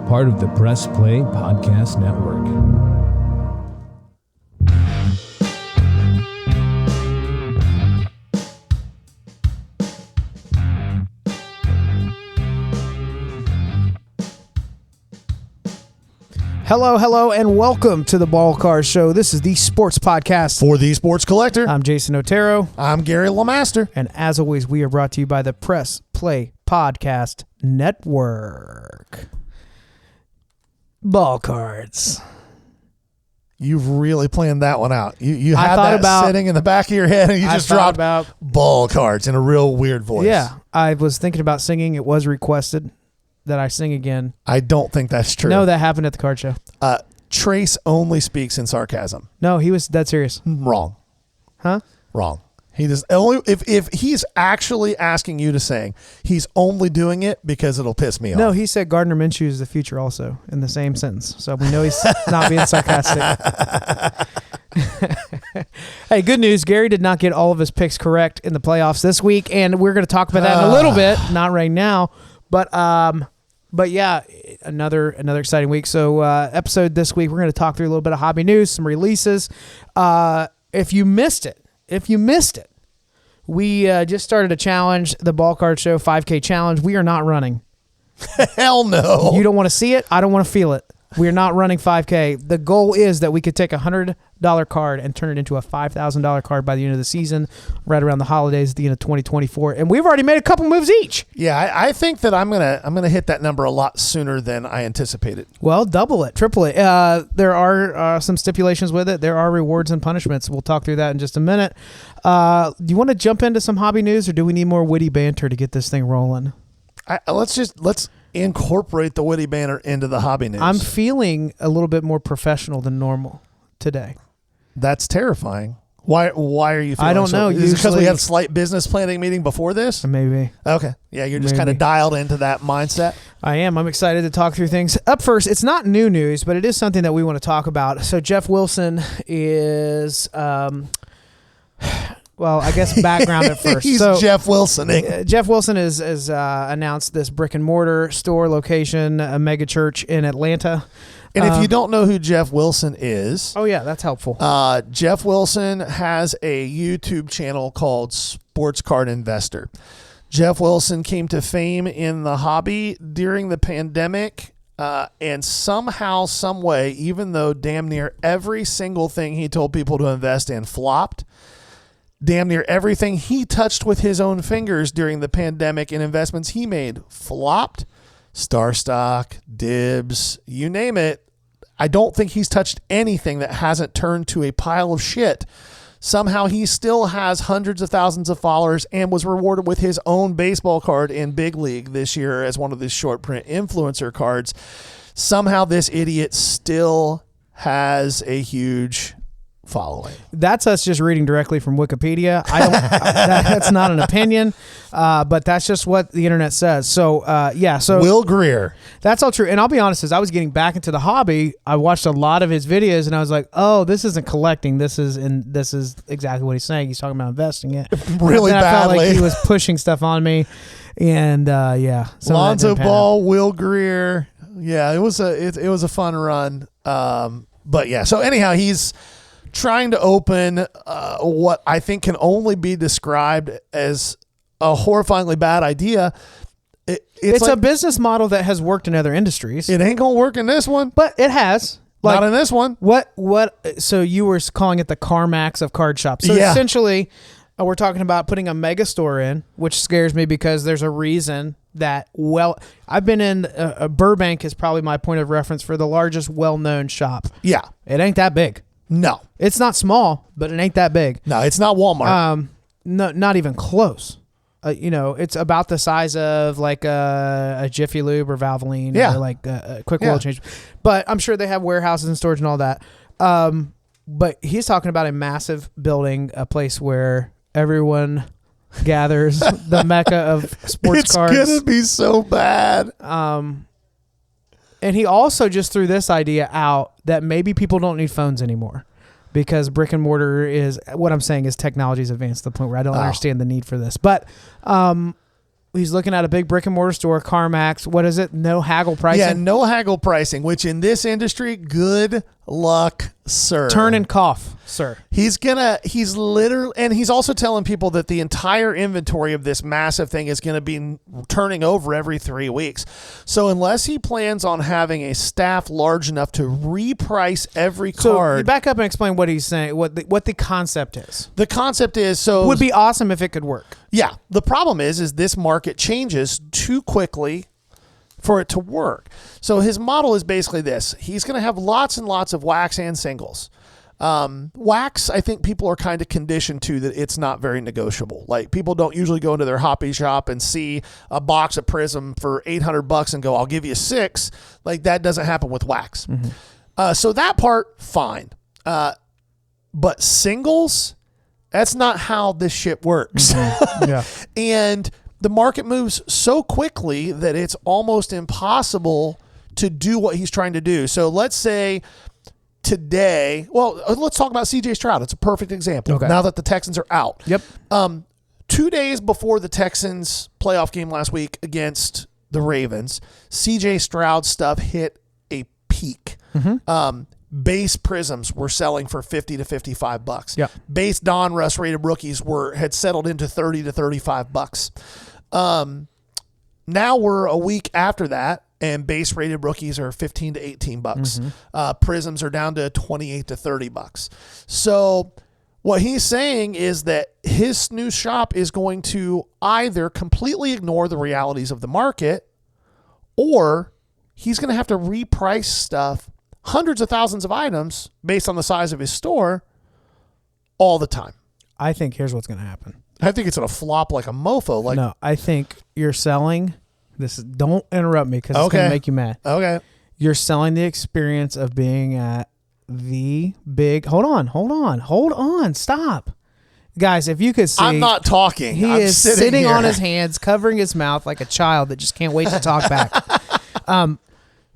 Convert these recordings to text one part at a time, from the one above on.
part of the Press Play Podcast Network. Hello, and welcome to the Ball Cars Show. This is the sports podcast For the Sports Collector. I'm Jason Otero. I'm Gary LeMaster. And as always, we are brought to you by the Press Play Podcast Network. Ball cards. You've really planned that one out. You had that about, sitting in the back of your head, and you just dropped ball cards in a real weird voice. Yeah, I was thinking about singing. It was requested that I sing again. I don't think that's true. No, that happened at the card show. Trace only speaks in sarcasm. No, he was dead serious. Wrong. Huh? Wrong. He does only if he's actually asking you to sing, he's only doing it because it'll piss me off. No, he said Gardner Minshew is the future also in the same sentence. So we know he's not being sarcastic. Hey, good news. Gary did not get all of his picks correct in the playoffs this week, and we're going to talk about that in a little bit. Not right now, but yeah, another exciting week. So episode this week, we're going to talk through a little bit of hobby news, some releases. If you missed it, we just started a challenge, the Ball Card Show 5K Challenge. We are not running. Hell no. You don't want to see it. I don't want to feel it. We are not running 5K. The goal is that we could take a $100 card and turn it into a $5,000 card by the end of the season, right around the holidays at the end of 2024. And we've already made a couple moves each. Yeah, I think that I'm gonna hit that number a lot sooner than I anticipated. Well, double it, triple it. There are some stipulations with it. There are rewards and punishments. We'll talk through that in just a minute. Do you want to jump into some hobby news, or do we need more witty banter to get this thing rolling? Let's incorporate the witty banter into the hobby news. I'm feeling a little bit more professional than normal today. That's terrifying. Why are you feeling I don't know. Is it because we had a slight business planning meeting before this? Maybe. Okay. Yeah, you're just kind of dialed into that mindset. I am. I'm excited to talk through things. Up first, it's not new news, but it is something that we want to talk about. So Geoff Wilson is... well, I guess background at first. He's Geoff Wilsoning. Geoff Wilson has announced this brick and mortar store location, a mega church in Atlanta. And if you don't know who Geoff Wilson is... Oh, yeah, that's helpful. Geoff Wilson has a YouTube channel called Sports Card Investor. Geoff Wilson came to fame in the hobby during the pandemic, and somehow, some way, even though damn near every single thing he told people to invest in flopped, damn near everything he touched with his own fingers during the pandemic and investments he made flopped. Star Stock, Dibs, you name it. I don't think he's touched anything that hasn't turned to a pile of shit. Somehow he still has hundreds of thousands of followers and was rewarded with his own baseball card in Big League this year as one of the short print influencer cards. Somehow this idiot still has a huge following. That's us just reading directly from Wikipedia. That's not an opinion, but that's just what the internet says. So So Will Greer. That's all true. And I'll be honest, as I was getting back into the hobby, I watched a lot of his videos, and I was like, "Oh, this isn't collecting. This is exactly what he's saying. He's talking about investing it Really badly." I felt like he was pushing stuff on me, and Lonzo Ball, Will Greer. Yeah, it was a fun run. But yeah. So anyhow, he's trying to open what I think can only be described as a horrifyingly bad idea. It's like, a business model that has worked in other industries. It ain't gonna work in this one, but it has. Not in this one. What? So you were calling it the CarMax of card shops. So essentially, we're talking about putting a mega store in, which scares me because there's a reason that. Well, I've been in Burbank is probably my point of reference for the largest well-known shop. Yeah, it ain't that big. No, it's not small, but it ain't that big. No, it's not Walmart. No, not even close. It's about the size of like a Jiffy Lube or Valvoline, or like a quick oil change. But I'm sure they have warehouses and storage and all that. But he's talking about a massive building, a place where everyone gathers, the mecca of sports cards. It's gonna be so bad. And he also just threw this idea out that maybe people don't need phones anymore because brick and mortar is, what I'm saying is technology's advanced to the point where I don't understand the need for this. But He's looking at a big brick and mortar store, CarMax. What is it? No haggle pricing. Yeah, no haggle pricing, which in this industry, good luck, sir. Turn and cough, sir. He's literally, and he's also telling people that the entire inventory of this massive thing is going to be turning over every 3 weeks. So unless he plans on having a staff large enough to reprice every card. So back up and explain what he's saying, what the concept is. The concept is would be awesome if it could work. Yeah. The problem is this market changes too quickly for it to work. So his model is basically this. He's going to have lots and lots of wax and singles. Wax, I think people are kind of conditioned to that it's not very negotiable. Like people don't usually go into their hobby shop and see a box of Prism for $800 and go, I'll give you 6. Like that doesn't happen with wax. Mm-hmm. So that part, fine. But singles, that's not how this shit works. Mm-hmm. Yeah. And the market moves so quickly that it's almost impossible to do what he's trying to do. So let's say today, let's talk about CJ Stroud. It's a perfect example. Okay. Now that the Texans are out. Yep. 2 days before the Texans playoff game last week against the Ravens, CJ Stroud stuff hit a peak. Mm-hmm. Base Prisms were selling for $50 to $55. Yep. Base Donruss rated rookies had settled into $30 to $35. Now we're a week after that, and base rated rookies are $15 to $18. Mm-hmm. Prisms are down to $28 to $30. So what he's saying is that his new shop is going to either completely ignore the realities of the market, or he's going to have to reprice stuff, hundreds of thousands of items based on the size of his store all the time. I think here's what's going to happen. I think it's going to flop like a mofo. No, I think you're selling this. Don't interrupt me because it's going to make you mad. Okay. You're selling the experience of being at the big. Hold on. Stop. Guys, if you could see. I'm not talking. He I'm is sitting on his hands, covering his mouth like a child that just can't wait to talk back.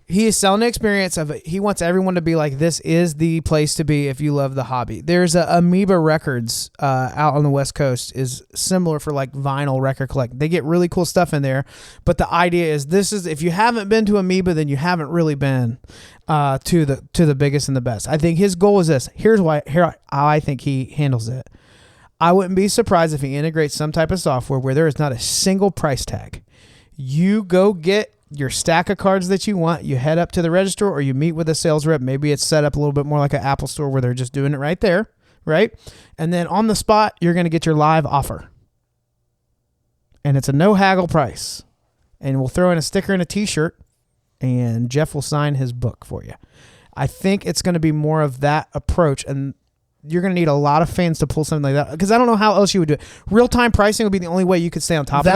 He is selling the experience of it. He wants everyone to be like, this is the place to be if you love the hobby. There's a Amoeba Records out on the West Coast is similar for like vinyl record collect. They get really cool stuff in there, but the idea is if you haven't been to Amoeba, then you haven't really been to the biggest and the best. I think his goal is this. How I think he handles it. I wouldn't be surprised if he integrates some type of software where there is not a single price tag. You go get your stack of cards that you want, you head up to the register or you meet with a sales rep. Maybe it's set up a little bit more like an Apple store where they're just doing it right there, right? And then on the spot, you're going to get your live offer. And it's a no haggle price. And we'll throw in a sticker and a t-shirt and Geoff will sign his book for you. I think it's going to be more of that approach, and you're going to need a lot of fans to pull something like that because I don't know how else you would do it. Real-time pricing would be the only way you could stay on top of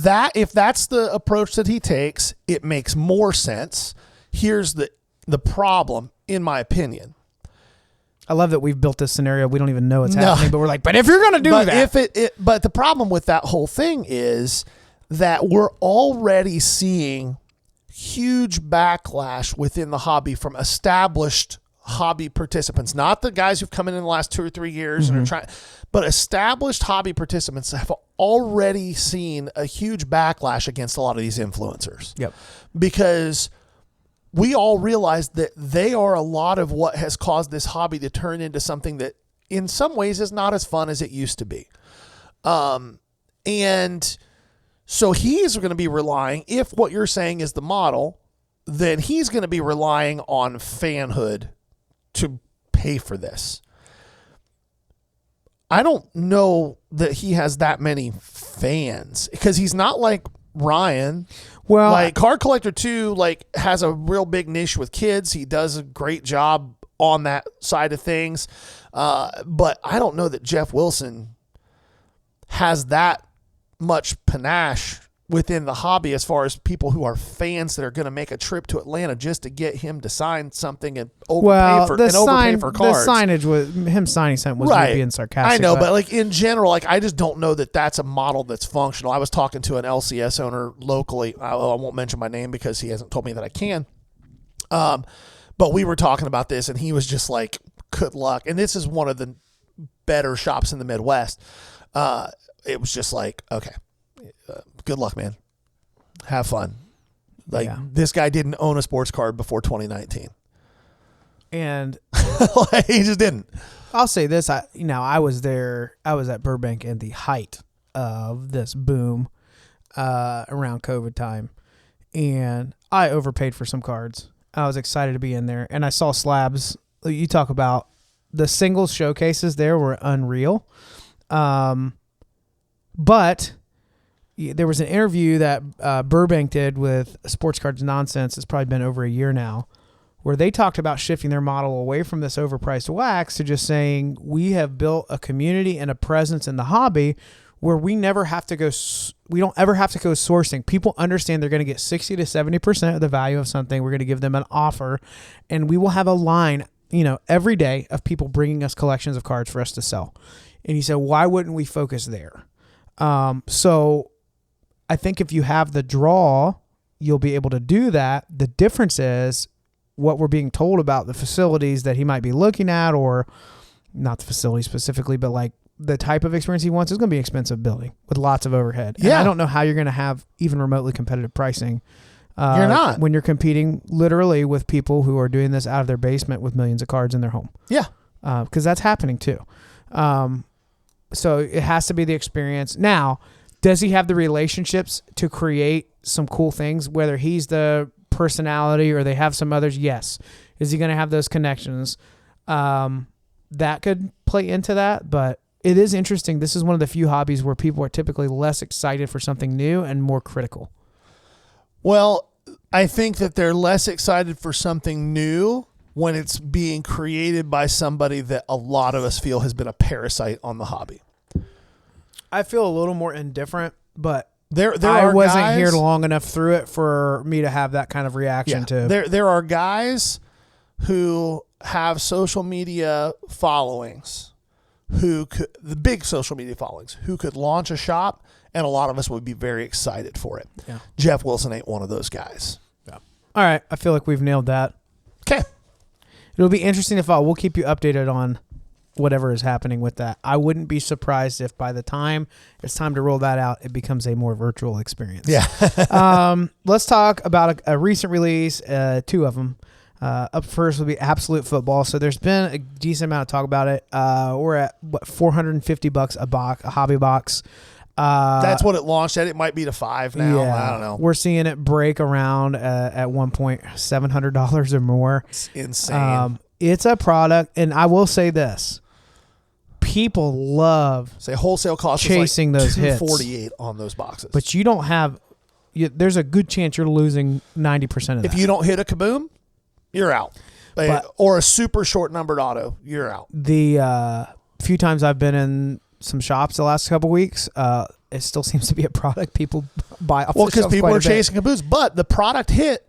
that. If that's the approach that he takes, it makes more sense. Here's the problem, in my opinion. I love that we've built this scenario. We don't even know it's happening, but we're like, but if you're going to do that. But the problem with that whole thing is that we're already seeing huge backlash within the hobby from established hobby participants, not the guys who've come in the last 2 or 3 years and are trying, but established hobby participants have already seen a huge backlash against a lot of these influencers. Yep. Because we all realize that they are a lot of what has caused this hobby to turn into something that in some ways is not as fun as it used to be. And so he's going to be relying, if what you're saying is the model, then he's going to be relying on fanhood to pay for this. I don't know that he has that many fans because he's not like Ryan. Well, like Card Collector 2 has a real big niche with kids. He does a great job on that side of things. But I don't know that Geoff Wilson has that much panache within the hobby as far as people who are fans that are going to make a trip to Atlanta just to get him to sign something and overpay for cards. The signage was him signing something was right. being sarcastic. I know, but in general, I just don't know that that's a model that's functional. I was talking to an LCS owner locally. I won't mention my name because he hasn't told me that I can. But we were talking about this and he was just like, good luck. And this is one of the better shops in the Midwest. It was just like, okay. good luck, man. Have fun. Like, this guy didn't own a sports card before 2019. And he just didn't. I'll say this, I was there. I was at Burbank in the height of this boom around COVID time, and I overpaid for some cards. I was excited to be in there, and I saw slabs. You talk about the singles showcases there were unreal. But there was an interview that Burbank did with Sports Cards Nonsense. It's probably been over a year now, where they talked about shifting their model away from this overpriced wax to just saying, we have built a community and a presence in the hobby where we don't ever have to go sourcing. People understand they're going to get 60 to 70% of the value of something. We're going to give them an offer, and we will have a line, every day of people bringing us collections of cards for us to sell. And he said, why wouldn't we focus there? So I think if you have the draw, you'll be able to do that. The difference is what we're being told about the facilities that he might be looking at, or not the facility specifically, but like the type of experience he wants is going to be expensive building with lots of overhead. Yeah. And I don't know how you're going to have even remotely competitive pricing. You're not. When you're competing literally with people who are doing this out of their basement with millions of cards in their home. Yeah. Because that's happening too. So it has to be the experience. Now, does he have the relationships to create some cool things, whether he's the personality or they have some others? Yes. Is he going to have those connections? That could play into that, but it is interesting. This is one of the few hobbies where people are typically less excited for something new and more critical. Well, I think that they're less excited for something new when it's being created by somebody that a lot of us feel has been a parasite on the hobby. I feel a little more indifferent, but I wasn't here long enough through it for me to have that kind of reaction to. There are guys who have social media followings, the big social media followings, who could launch a shop, and a lot of us would be very excited for it. Yeah. Geoff Wilson ain't one of those guys. Yeah. All right. I feel like we've nailed that. Okay. It'll be interesting to follow. We'll keep you updated on whatever is happening with that. I wouldn't be surprised if by the time it's time to roll that out, it becomes a more virtual experience. Yeah. Let's talk about a recent release, two of them. Up first will be Absolute Football. So there's been a decent amount of talk about it. We're at $450 a box, a hobby box. That's what it launched at. It might be to $5 now. Yeah, I don't know. We're seeing it break around at one point $700 or more. It's insane. It's a product, and I will say this: people love wholesale cost chasing is like those hits. $248 on those boxes, but you don't have. There's a good chance you're losing 90% of that. If you don't hit a kaboom, you're out. Or a super short numbered auto, you're out. The few times I've been in some shops the last couple weeks, it still seems to be a product people buy off the shelves. Because people are chasing kabooms, but the product hit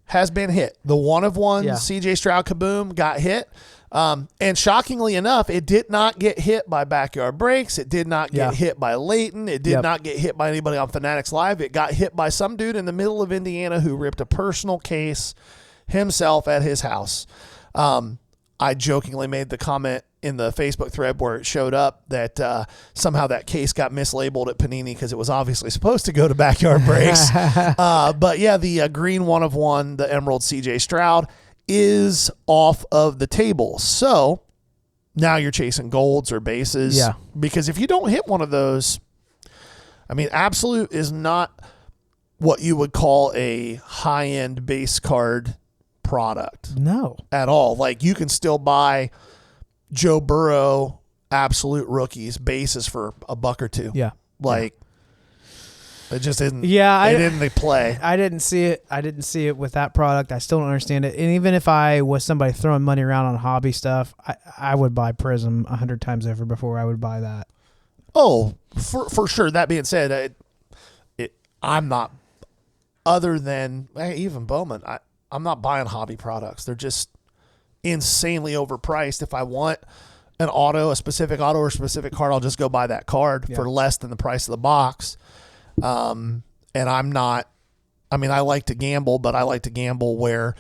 has been hit. The one of one CJ Stroud kaboom got hit. And shockingly enough, it did not get hit by Backyard Breaks. It did not get hit by Leighton. It did not get hit by anybody on Fanatics Live. It got hit by some dude in the middle of Indiana who ripped a personal case himself at his house. I jokingly made the comment in the Facebook thread where it showed up that somehow that case got mislabeled at Panini because it was obviously supposed to go to Backyard Breaks. But yeah, the green one of one, the Emerald CJ Stroud, is off of the table. So now you're chasing golds or bases. Yeah. Because if you don't hit one of those, I mean, Absolute is not what you would call a high-end base card product. No. At all. Like, you can still buy Joe Burrow Absolute rookies bases for $1 or $2. Yeah. Like, it just isn't. Yeah. It didn't play. I didn't see it. I didn't see it with that product. I still don't understand it. And even if I was somebody throwing money around on hobby stuff, I would buy Prism 100 times over before I would buy that. Oh, for sure. That being said, I'm not, other than even Bowman, I'm not buying hobby products. They're just insanely overpriced. If I want an auto, a specific auto or a specific card, I'll just go buy that card for less than the price of the box. And I'm not, I mean, I like to gamble, but I like to gamble where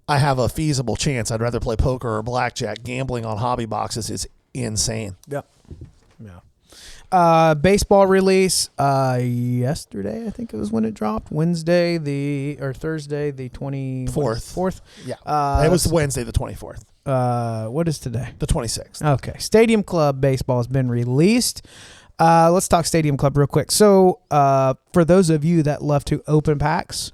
I have a feasible chance. I'd rather play poker or blackjack. Gambling on hobby boxes is insane. Yep. Yeah. Baseball release yesterday, I think it was when it dropped. Thursday the 24th. Yeah, it was Wednesday the 24th. What is today? The 26th. Okay, Stadium Club baseball has been released. Let's talk Stadium Club real quick. So for those of you that love to open packs,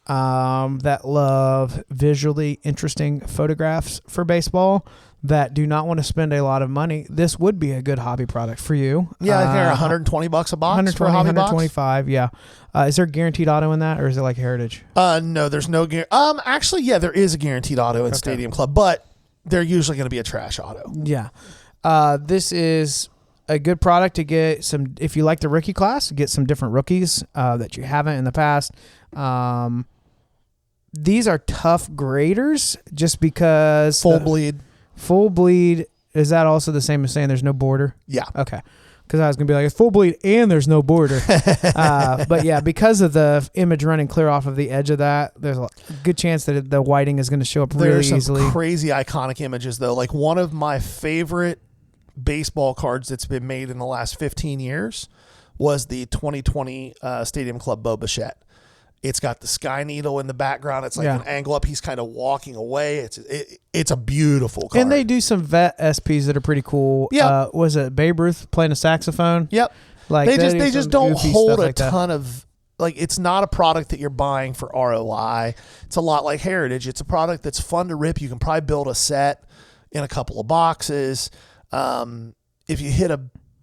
that love visually interesting photographs for baseball, that do not want to spend a lot of money, this would be a good hobby product for you. Yeah, I think they're $120 a box 120, for a hobby 125, box? Yeah. Is there guaranteed auto in that, or is it like Heritage? No, there's no actually, yeah, there is a guaranteed auto in Stadium Club, but they're usually going to be a trash auto. Yeah. This is a good product to get some, if you like the rookie class, get some different rookies that you haven't in the past. These are tough graders just because Full bleed, is that also the same as saying there's no border? Yeah. Okay. Because I was going to be like, it's full bleed and there's no border. But yeah, because of the image running clear off of the edge of that, there's a good chance that the whiting is going to show up really easily. There's some crazy iconic images, though. Like one of my favorite baseball cards that's been made in the last 15 years was the 2020 Stadium Club Bo Bichette. It's got the sky needle in the background. It's like an angle up. He's kind of walking away. It's a beautiful card. And they do some vet SPs that are pretty cool. Yeah. Was it Babe Ruth playing a saxophone? Yep. Like they just don't hold a ton that. of, like, it's not a product that you're buying for ROI. It's a lot like Heritage. It's a product that's fun to rip. You can probably build a set in a couple of boxes. If you hit a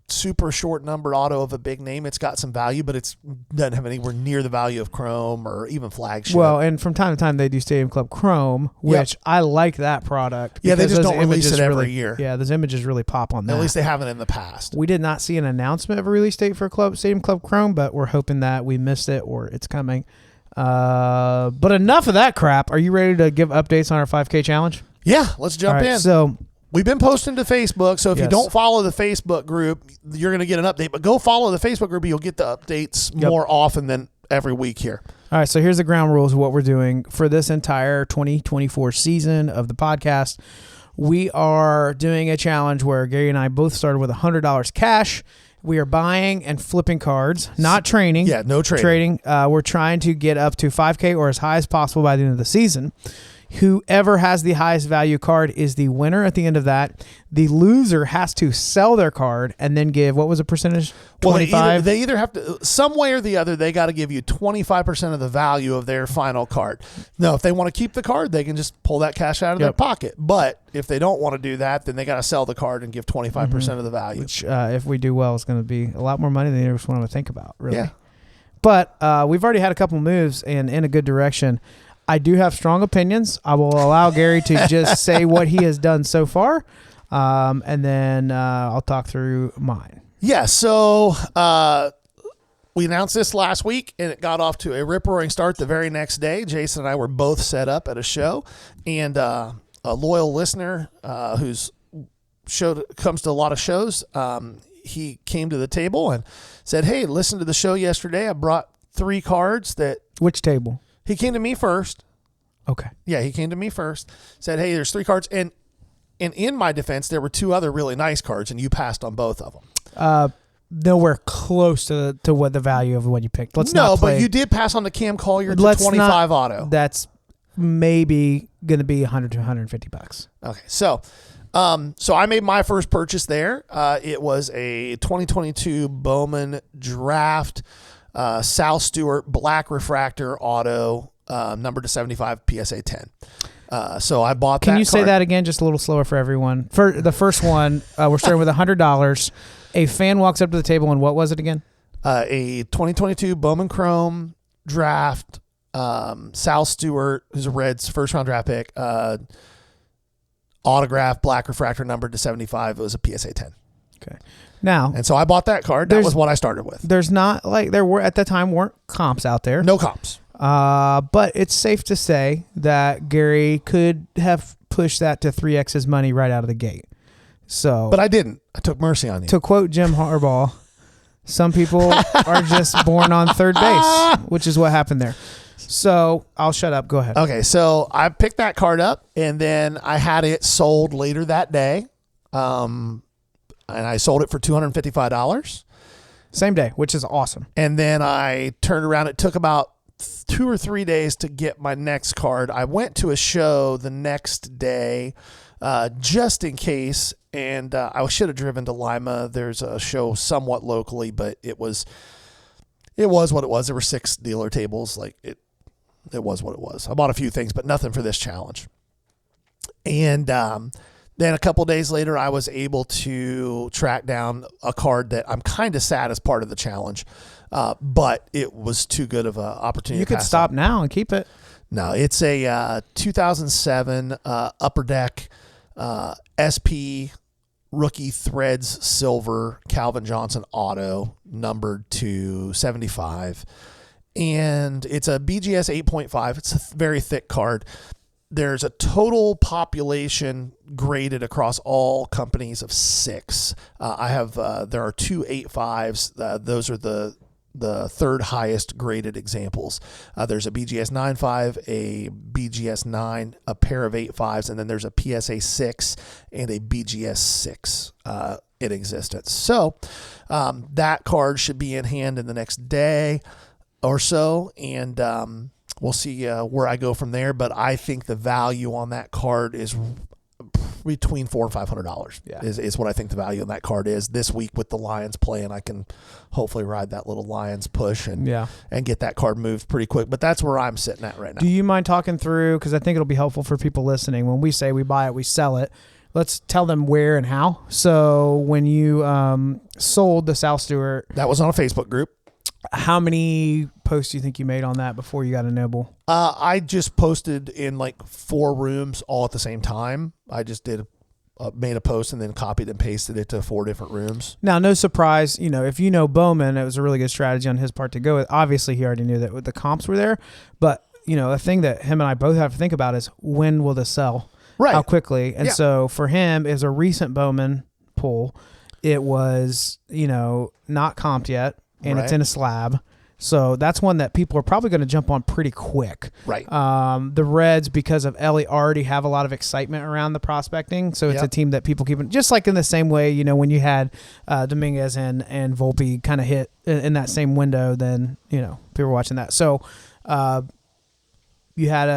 super short numbered auto of a big name, it's got some value, but it doesn't have anywhere near the value of Chrome or even Flagship. Well, and from time to time they do Stadium Club Chrome, which I like that product. Yeah, they just don't release it every year. Yeah, those images really pop on that. At least they haven't in the past. We did not see an announcement of a release date for Stadium Club Chrome, but we're hoping that we missed it or it's coming. But enough of that crap. Are you ready to give updates on our 5K challenge? Yeah, let's jump in. So we've been posting to Facebook, so if you don't follow the Facebook group, you're going to get an update. But go follow the Facebook group, you'll get the updates more often than every week here. All right, so here's the ground rules of what we're doing for this entire 2024 season of the podcast. We are doing a challenge where Gary and I both started with $100 cash. We are buying and flipping cards, not training. Yeah, no trading. We're trying to get up to 5K or as high as possible by the end of the season. Whoever has the highest value card is the winner at the end of that. The loser has to sell their card and then give, what was the percentage? 25? They either have to, some way or the other, they got to give you 25% of the value of their final card. Now, if they want to keep the card, they can just pull that cash out of their pocket. But if they don't want to do that, then they got to sell the card and give 25% of the value. Which, if we do well, is going to be a lot more money than you ever want to think about, really. Yeah. But we've already had a couple moves and in a good direction. I do have strong opinions. I will allow Gary to just say what he has done so far, and then I'll talk through mine. Yeah, so we announced this last week, and it got off to a rip-roaring start the very next day. Jason and I were both set up at a show, and a loyal listener who's comes to a lot of shows, he came to the table and said, hey, listen to the show yesterday. I brought 3 cards that... Which table? He came to me first. Okay. Yeah, he came to me first. Said, hey, there's 3 cards. And in my defense, there were 2 other really nice cards, and you passed on both of them. Nowhere close to what the value of what you picked. But you did pass on the Cam Collier to 25 auto. That's maybe going to be $100 to $150. Okay, so I made my first purchase there. It was a 2022 Bowman Draft Sal Stewart Black Refractor Auto, number to 75, PSA 10. So I bought that. Can you say that again, just a little slower for everyone? For the first one, we're starting with $100. A fan walks up to the table, and what was it again? A 2022 Bowman Chrome Draft, Sal Stewart, who's a Reds first-round draft pick, autograph Black Refractor, number to 75. It was a PSA 10. Okay. Now, and so I bought that card. That was what I started with. There's not there were at the time weren't comps out there. No comps. But it's safe to say that Gary could have pushed that to 3x his money right out of the gate. So, but I didn't. I took mercy on you. To quote Jim Harbaugh, some people are just born on third base, which is what happened there. So I'll shut up. Go ahead. Okay, so I picked that card up, and then I had it sold later that day. and I sold it for $255. Same day, which is awesome. And then I turned around. It took about 2 or 3 days to get my next card. I went to a show the next day just in case, and I should have driven to Lima. There's a show somewhat locally, but it was what it was. There were 6 dealer tables. Like it was what it was. I bought a few things, but nothing for this challenge. And then a couple days later, I was able to track down a card that I'm kind of sad as part of the challenge, but it was too good of an opportunity. You could stop now and keep it. No, it's a 2007 Upper Deck SP Rookie Threads Silver Calvin Johnson Auto, numbered to 75. And it's a BGS 8.5. It's a very thick card. There's a total population graded across all companies of 6. There are 2 8.5s. Those are the third highest graded examples. There's a BGS 9.5, a BGS 9, a pair of 8.5s, and then there's a PSA 6 and a BGS 6 in existence. So that card should be in hand in the next day or so, and we'll see where I go from there. But I think the value on that card is between $400 and $500. Yeah. Is what I think the value on that card is this week with the Lions playing. I can hopefully ride that little Lions push and get that card moved pretty quick. But that's where I'm sitting at right now. Do you mind talking through, because I think it'll be helpful for people listening, when we say we buy it, we sell it. Let's tell them where and how. So when you sold the South Stewart, that was on a Facebook group. How many posts do you think you made on that before you got a nibble? I just posted in like 4 rooms all at the same time. I just made a post and then copied and pasted it to 4 different rooms. Now, no surprise, if you know Bowman, it was a really good strategy on his part to go with. Obviously, he already knew that the comps were there. But, a thing that him and I both have to think about is, when will this sell? Right. How quickly? And so for him, it was a recent Bowman pull. It was, not comped yet. And it's in a slab. So that's one that people are probably going to jump on pretty quick. Right. The Reds, because of Ellie, already have a lot of excitement around the prospecting. So it's a team that people keep, just like in the same way, when you had Dominguez and Volpe kind of hit in that same window, then, people were watching that. So you had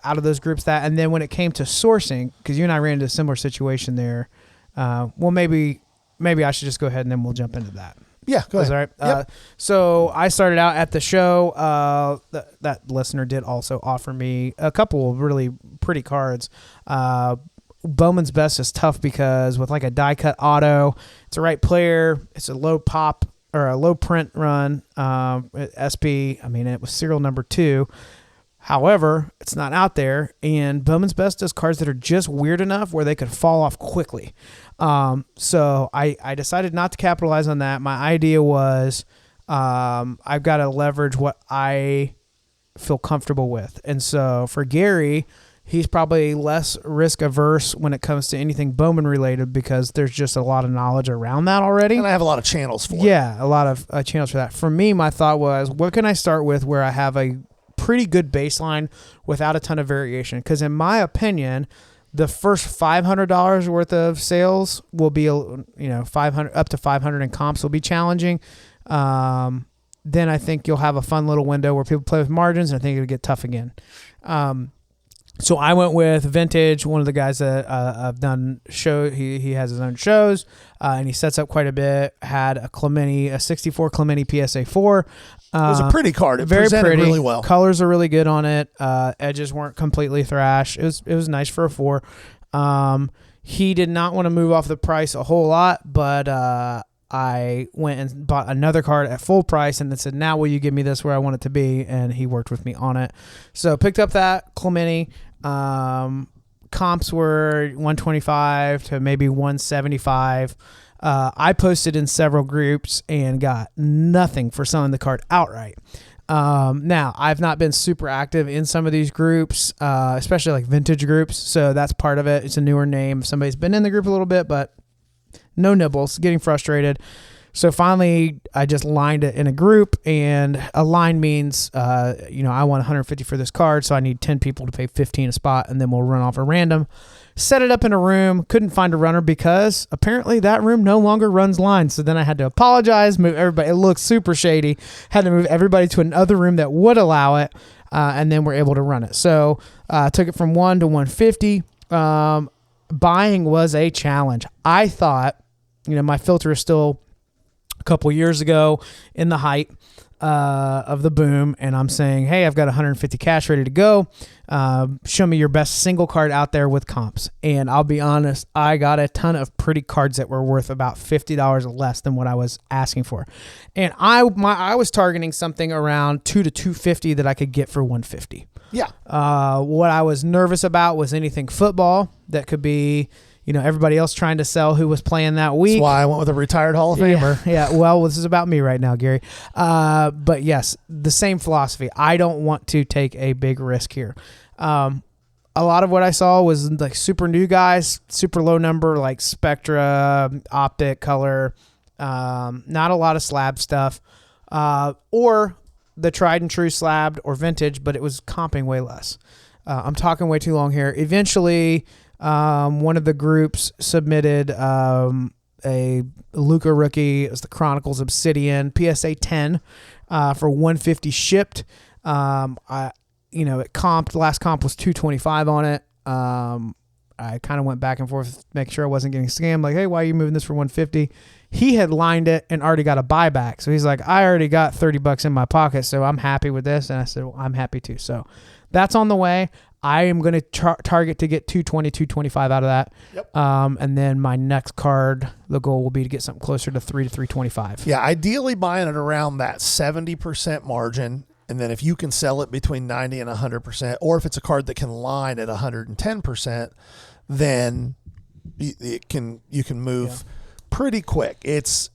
out of those groups that, and then when it came to sourcing, because you and I ran into a similar situation there, maybe I should just go ahead and then we'll jump into that. Yeah, go ahead. All right. So I started out at the show. That listener did also offer me a couple of really pretty cards. Bowman's Best is tough because with like a die cut auto, it's a right player. It's a low pop or a low print run. SP. I mean, it was serial number 2. However, it's not out there, and Bowman's Best does cards that are just weird enough where they could fall off quickly. So I decided not to capitalize on that. My idea was I've got to leverage what I feel comfortable with. And so for Gary, he's probably less risk averse when it comes to anything Bowman related because there's just a lot of knowledge around that already. And I have a lot of channels for it. Yeah, a lot of channels for that. For me, my thought was, what can I start with where I have a pretty good baseline without a ton of variation? Because in my opinion, the first $500 worth of sales will be, 500 up to 500 in comps will be challenging. Then I think you'll have a fun little window where people play with margins, and I think it'll get tough again. So I went with Vintage, one of the guys that I've done show. He has his own shows, and he sets up quite a bit. Had a 64 Clemente PSA 4. It was a pretty card. It very presented pretty. really well. Colors are really good on it. Edges weren't completely thrash. It was nice for a 4. He did not want to move off the price a whole lot, but I went and bought another card at full price and then said, now will you give me this where I want it to be? And he worked with me on it. So picked up that Clemente. Comps were 125 to maybe 175. I posted in several groups and got nothing for selling the card outright. Now, I've not been super active in some of these groups, especially like vintage groups. So that's part of it. It's a newer name. Somebody's been in the group a little bit, but no nibbles, getting frustrated. So finally, I just lined it in a group, and a line means, I want 150 for this card, so I need 10 people to pay 15 a spot, and then we'll run off a random. Set it up in a room, couldn't find a runner because apparently that room no longer runs lines. So then I had to apologize, move everybody. It looked super shady. Had to move everybody to another room that would allow it, and then we're able to run it. So took it from 1 to 150. Buying was a challenge. I thought, my filter is still a couple years ago in the height of the boom, and I'm saying, hey, I've got 150 cash ready to go. Show me your best single card out there with comps. And I'll be honest, I got a ton of pretty cards that were worth about $50 less than what I was asking for. And I was targeting something around 2 to 250 that I could get for 150. Yeah. What I was nervous about was anything football that could be, everybody else trying to sell who was playing that week. That's why I went with a retired Hall of Famer. Yeah. Well, this is about me right now, Gary. But yes, the same philosophy. I don't want to take a big risk here. A lot of what I saw was like super new guys, super low number, like Spectra, Optic, Color, not a lot of slab stuff, or the tried and true slabbed or vintage, but it was comping way less. I'm talking way too long here. Eventually, one of the groups submitted a Luka rookie. It was the Chronicles Obsidian PSA 10 for 150 shipped. It comped. The last comp was 225 on it. I kind of went back and forth, make sure I wasn't getting scammed. Like, hey, why are you moving this for 150? He had lined it and already got a buyback. So he's like, I already got $30 in my pocket, so I'm happy with this. And I said, well, I'm happy too. So that's on the way. I am going to target to get 220, 225 out of that. Yep. And then my next card, the goal will be to get something closer to 3 to 325. Yeah, ideally buying it around that 70% margin. And then if you can sell it between 90 and 100%, or if it's a card that can line at 110%, then you can move pretty quick. It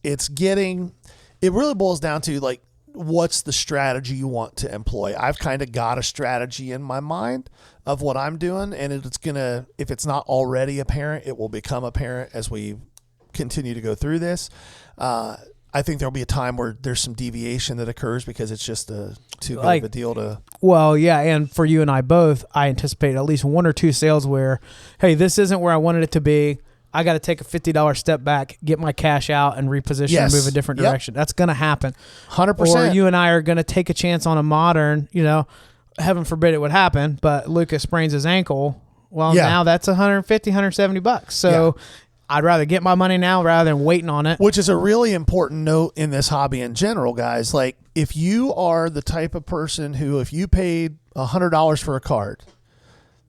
really boils down to like, what's the strategy you want to employ? I've kind of got a strategy in my mind of what I'm doing, and if it's not already apparent, it will become apparent as we continue to go through this. I think there'll be a time where there's some deviation that occurs because it's just too good of a deal to. Well, yeah, and for you and I both, I anticipate at least 1 or 2 sales where, hey, this isn't where I wanted it to be. I got to take a $50 step back, get my cash out, and reposition and move a different direction. That's going to happen. 100%. Or you and I are going to take a chance on a modern, heaven forbid it would happen, but Lucas sprains his ankle. Well, now that's $150, $170. So I'd rather get my money now rather than waiting on it. Which is a really important note in this hobby in general, guys. Like, if you are the type of person who, if you paid $100 for a card,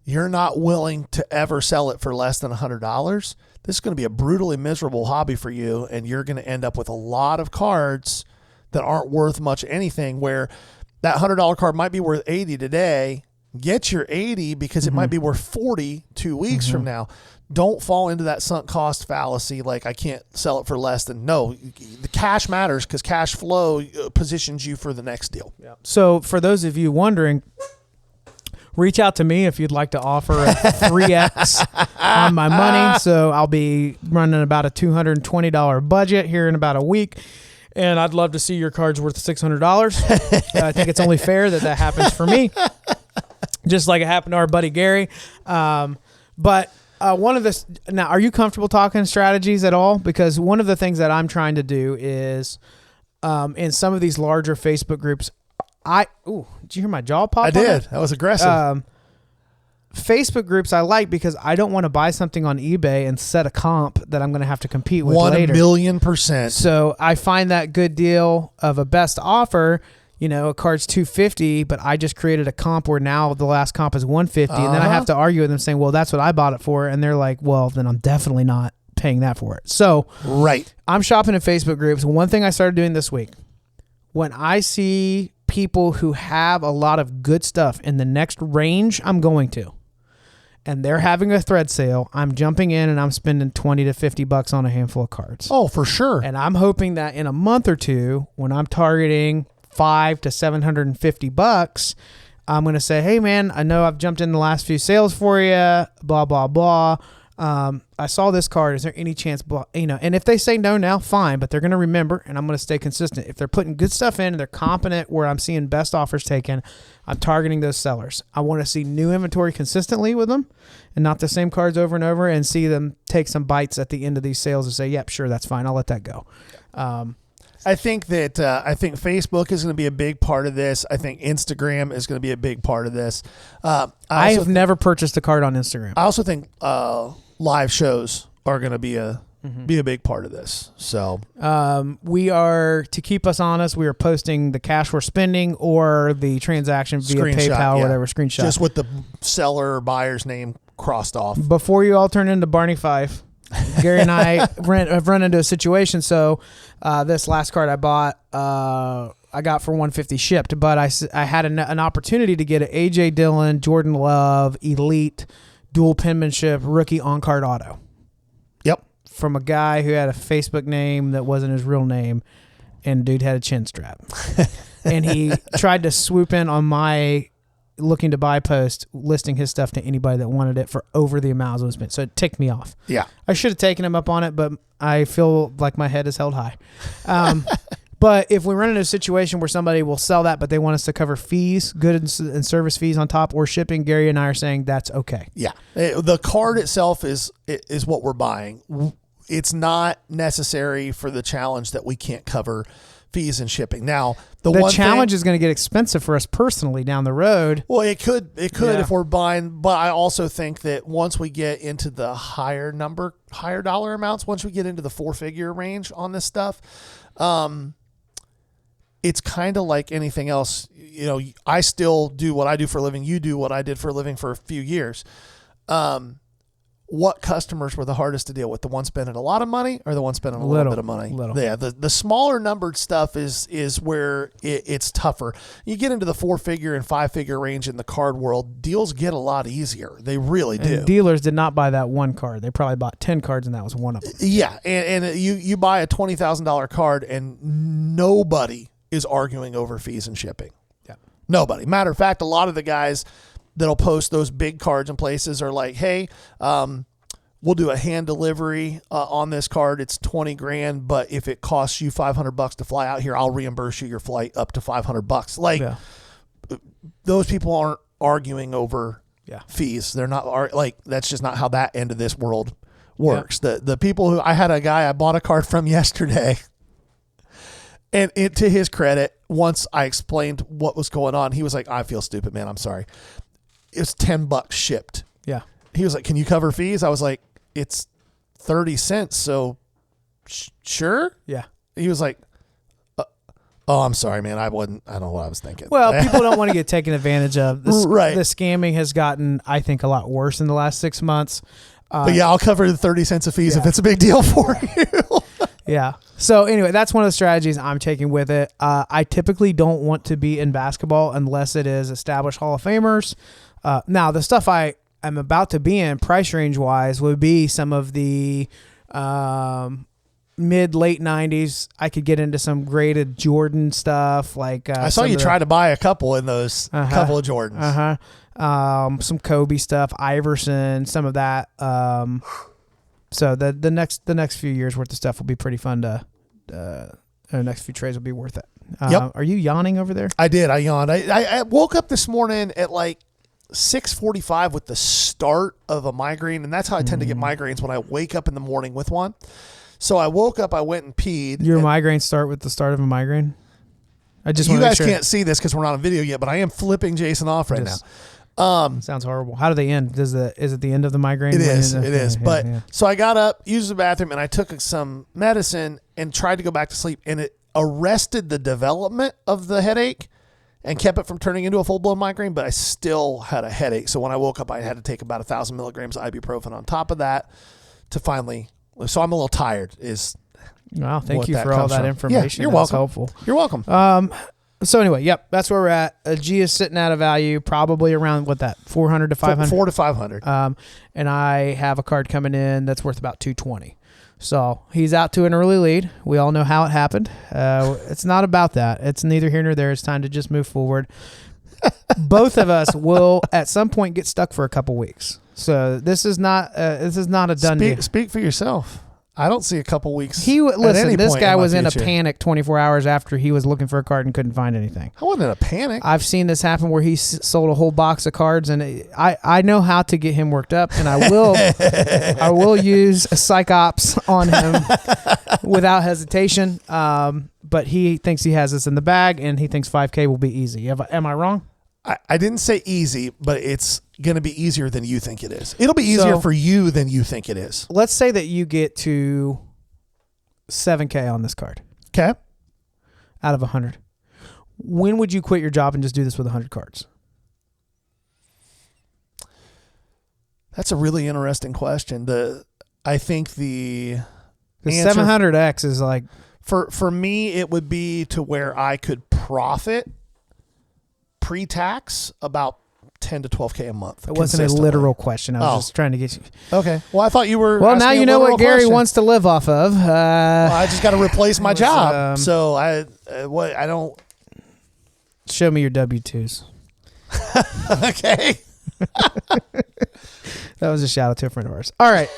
you're not willing to ever sell it for less than $100, this is going to be a brutally miserable hobby for you, and you're going to end up with a lot of cards that aren't worth much anything, where that $100 card might be worth 80 today. Get your 80 because it might be worth 40 2 weeks from now. Don't fall into that sunk cost fallacy like I can't sell it for less than. No, the cash matters because cash flow positions you for the next deal. Yeah. So for those of you wondering, reach out to me if you'd like to offer a 3X on my money. So I'll be running about a $220 budget here in about a week. And I'd love to see your cards worth $600. I think it's only fair that happens for me, just like it happened to our buddy Gary. But one of the now, are you comfortable talking strategies at all? Because one of the things that I'm trying to do is in some of these larger Facebook groups, did you hear my jaw pop? I did. That was aggressive. Facebook groups I like because I don't want to buy something on eBay and set a comp that I'm going to have to compete with later. 1,000,000%. So I find that good deal of a best offer. A card's $250, but I just created a comp where now the last comp is $150, and then I have to argue with them saying, well, that's what I bought it for. And they're like, well, then I'm definitely not paying that for it. So I'm shopping in Facebook groups. One thing I started doing this week, when I see people who have a lot of good stuff in the next range I'm going to, and they're having a thread sale, I'm jumping in and I'm spending $20 to $50 on a handful of cards. Oh, for sure. And I'm hoping that in a month or two, when I'm targeting $500 to $750, I'm going to say, hey man, I know I've jumped in the last few sales for you, blah, blah, blah. I saw this card. Is there any chance, and if they say no now, fine, but they're going to remember, and I'm going to stay consistent. If they're putting good stuff in and they're competent where I'm seeing best offers taken, I'm targeting those sellers. I want to see new inventory consistently with them and not the same cards over and over, and see them take some bites at the end of these sales and say, yep, sure, that's fine. I'll let that go. I think Facebook is going to be a big part of this. I think Instagram is going to be a big part of this. I have never purchased a card on Instagram. I also think live shows are going to be a big part of this. So we are, to keep us honest, we are posting the cash we're spending or the transaction via PayPal or whatever, screenshot. Just with the seller or buyer's name crossed off. Before you all turn into Barney Fife, Gary and I have run into a situation. So this last card I bought, I got for $150 shipped, but I had an opportunity to get an A.J. Dillon, Jordan Love, Elite, dual penmanship, rookie on-card auto. Yep. From a guy who had a Facebook name that wasn't his real name, and dude had a chin strap. And he tried to swoop in on my looking to buy post, listing his stuff to anybody that wanted it for over the amount it was spent. So it ticked me off. Yeah. I should have taken him up on it, but I feel like my head is held high. But if we run into a situation where somebody will sell that, but they want us to cover fees, goods and service fees on top, or shipping, Gary and I are saying that's okay. Yeah. The card itself is what we're buying. It's not necessary for the challenge that we can't cover fees and shipping. Now, the challenge is going to get expensive for us personally down the road. Well, it could if we're buying, but I also think that once we get into the higher dollar amounts, once we get into the 4-figure range on this stuff, it's kind of like anything else. I still do what I do for a living. You do what I did for a living for a few years. What customers were the hardest to deal with? The ones spending a lot of money or the ones spending a little bit of money? Yeah, the smaller numbered stuff is where it's tougher. You get into the 4-figure and 5-figure range in the card world, deals get a lot easier. They really do. And dealers did not buy that one card. They probably bought 10 cards, and that was one of them. Yeah, and you buy a $20,000 card, and nobody is arguing over fees and shipping. Yeah, nobody. Matter of fact, a lot of the guys that'll post those big cards in places are like, hey, we'll do a hand delivery on this card. It's $20,000, but if it costs you $500 to fly out here, I'll reimburse you your flight up to $500. Like, those people aren't arguing over fees. They're not that's just not how that end of this world works. Yeah. The people who I had a guy I bought a card from yesterday, and to his credit, once I explained what was going on, he was like, I feel stupid, man. I'm sorry. It's $10 shipped. Yeah. He was like, can you cover fees? I was like, it's 30 cents. So sure. Yeah. He was like, oh, I'm sorry, man. I don't know what I was thinking. Well, people don't want to get taken advantage of. Right. The scamming has gotten, I think, a lot worse in the last 6 months. But yeah, I'll cover the 30 cents of fees if it's a big deal for you. Yeah. So anyway, that's one of the strategies I'm taking with it. I typically don't want to be in basketball unless it is established Hall of Famers. Now, the stuff I am about to be in, price range wise, would be some of the mid-late 90s. I could get into some graded Jordan stuff. Like I saw you try to buy a couple in those couple of Jordans. Some Kobe stuff, Iverson, some of that. So the next few years worth of stuff will be pretty fun to. The next few trades will be worth it. Yep. Are you yawning over there? I did. I yawned. I woke up this morning at like 6:45 with the start of a migraine, and that's how I tend to get migraines when I wake up in the morning with one. So I woke up, I went and peed. Your migraines start with the start of a migraine? I just you guys can't see this because we're not on video yet, but I am flipping Jason off right now. Sounds horrible. How do they end? Is it the end of the migraine? It is. But so I got up, used the bathroom, and I took some medicine and tried to go back to sleep, and it arrested the development of the headache and kept it from turning into a full-blown migraine, but I still had a headache. So when I woke up, I had to take about 1,000 milligrams of ibuprofen on top of that to finally. So I'm a little tired. Wow, thank you for all that information. Yeah, you're welcome. Helpful. You're welcome. So anyway, that's where we're at. G is sitting at a value probably around 400 to 500. 400 to 500. And I have a card coming in that's worth about 220. So he's out to an early lead. We all know how it happened. It's not about that. It's neither here nor there. It's time to just move forward. both of us will at some point get stuck for a couple weeks. So this is not a done deal. Speak for yourself. I don't see a couple weeks. Listen. This guy was in a panic 24 hours after he was looking for a card and couldn't find anything. I wasn't in a panic. I've seen this happen where he sold a whole box of cards, and I know how to get him worked up, and I will use a psych ops on him without hesitation. But he thinks he has this in the bag, and he thinks 5K will be easy. Am I wrong? I didn't say easy, but it's going to be easier than you think it is. It'll be easier for you than you think it is. Let's say that you get to 7K on this card. Okay. Out of 100. When would you quit your job and just do this with 100 cards? That's a really interesting question. I think the 700X is like... For me, it would be to where I could profit pre-tax about 10 to 12K a month. It wasn't a literal question. I was just trying to get you. Okay. Well, I thought you were. Well, now you know what Gary wants to live off of. Well, I just got to replace my job. So I don't. Show me your W-2s. Okay. That was a shout out to a friend of ours. All right.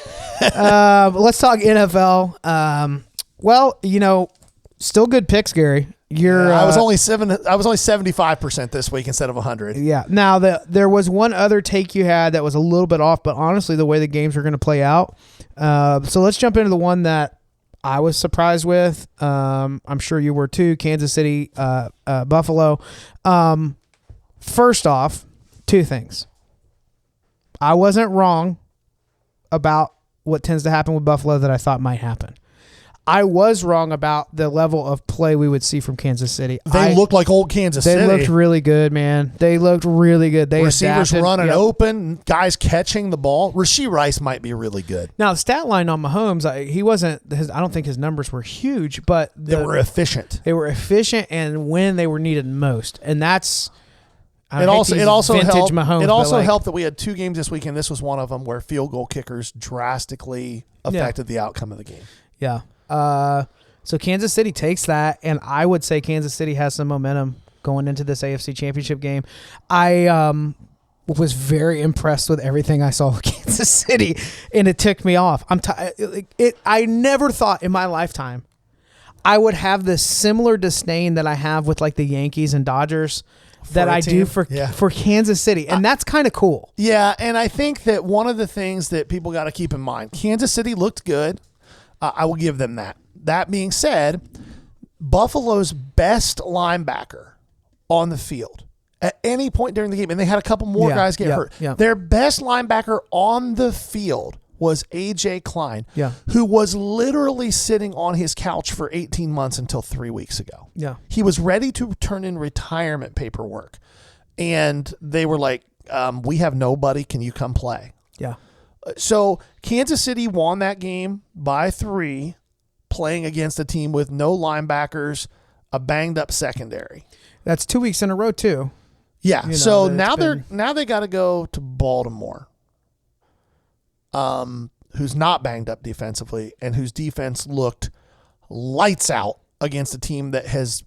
Let's talk NFL. Well, still good picks, Gary. I was only 75% this week instead of 100. Yeah. Now there was one other take you had that was a little bit off, but honestly, the way the games are going to play out. So let's jump into the one that I was surprised with. I'm sure you were too. Kansas City, Buffalo. First off, two things. I wasn't wrong about what tends to happen with Buffalo that I thought might happen. I was wrong about the level of play we would see from Kansas City. They looked like old Kansas City. They looked really good, man. They looked really good. Receivers running open, guys catching the ball. Rashee Rice might be really good. Now, the stat line on Mahomes, he wasn't. I don't think his numbers were huge, but they were efficient. They were efficient, and when they were needed most, and that's. It also helped. Mahomes, it also helped that we had two games this weekend. This was one of them where field goal kickers drastically affected the outcome of the game. Yeah. So Kansas City takes that, and I would say Kansas City has some momentum going into this AFC Championship game. I was very impressed with everything I saw with Kansas City, and it ticked me off. I never thought in my lifetime I would have this similar disdain that I have with like the Yankees and Dodgers that I do for Kansas City, and that's kind of cool. Yeah, and I think that one of the things that people got to keep in mind, Kansas City looked good. I will give them that. That being said, Buffalo's best linebacker on the field at any point during the game, and they had a couple more guys get hurt. Yeah. Their best linebacker on the field was A.J. Klein, who was literally sitting on his couch for 18 months until 3 weeks ago. Yeah. He was ready to turn in retirement paperwork, and they were like, we have nobody. Can you come play? Yeah. So Kansas City won that game by 3, playing against a team with no linebackers, a banged up secondary. That's 2 weeks in a row too. Yeah. So now they got to go to Baltimore, who's not banged up defensively and whose defense looked lights out against a team that has